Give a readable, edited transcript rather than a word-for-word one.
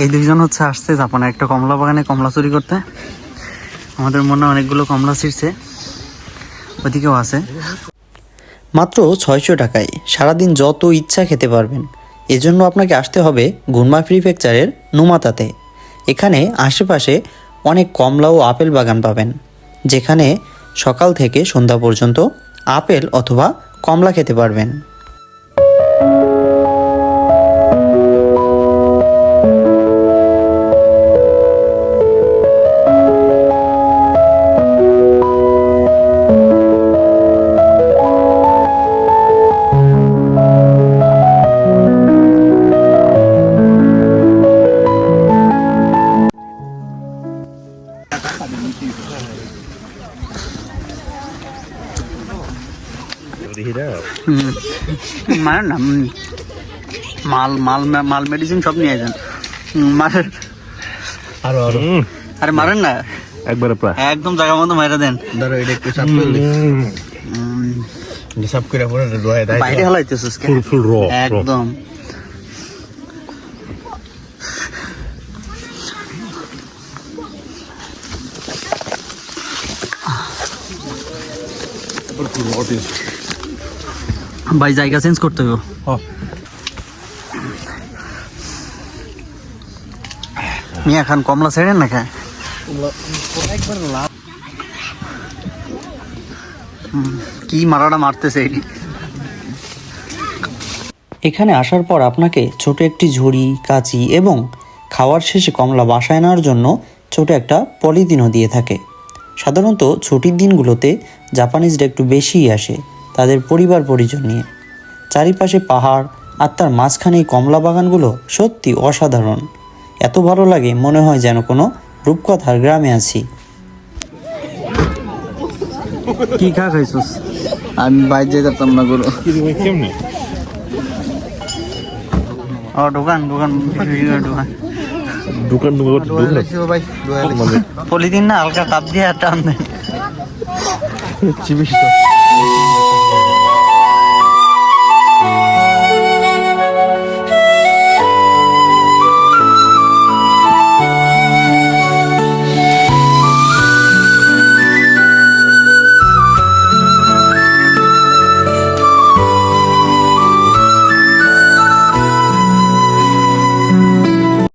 এই দুইজন হচ্ছে আসছে জাপানে একটা কমলা বাগানে কমলা চুরি করতে। আমাদের মনে অনেকগুলো কমলা ছিঁড়ছে, ওদিকেও আছে। মাত্র 600 টাকায় সারাদিন যত ইচ্ছা খেতে পারবেন। এজন্য আপনাকে আসতে হবে গুনমা প্রিফেকচারের নুমাতাতে। এখানে আশেপাশে অনেক কমলা ও আপেল বাগান পাবেন, যেখানে সকাল থেকে সন্ধ্যা পর্যন্ত আপেল অথবা কমলা খেতে পারবেন। মারেন না, মাল মেডিসিন সব নিয়ে যান। মারেন আরে মারেন না একবারে প্রায় একদম জায়গা মতো মাইরা দেন। ধরো এটা একটু সাফ করলে সাফ করে পরে ধোয়া দেয়। বাইরে হলাইতেছিস ফুল র একদম। ভাই জায়গা চেঞ্জ করতে হবে। মিয়া খান কমলা ছেড়েন না খায়। কি মারাটা মারতেছে এটি। এখানে আসার পর আপনাকে ছোট একটি ঝুড়ি, কাঁচি এবং খাওয়ার শেষে কমলা বাসায় নেওয়ার জন্য ছোট একটা পলিথিনও দিয়ে থাকে। সাধারণত ছুটির দিনগুলোতে জাপানিজরা একটু বেশিই আসে তাদের পরিবার পরিজন নিয়ে। চারিপাশে পাহাড় আর তার মাঝখানে এই কমলা বাগানগুলো সত্যি অসাধারণ। এত ভালো লাগে মনে হয় যেন কোনো রূপকথার গ্রামে আছি। কি খাইছিস? আমি বাইরে যেতাম না গরু। কেমনে দোকান দোকান দোকান ভাই পলিথিন না হালকা কাপ দিয়ে টান দেন। চিবিস তো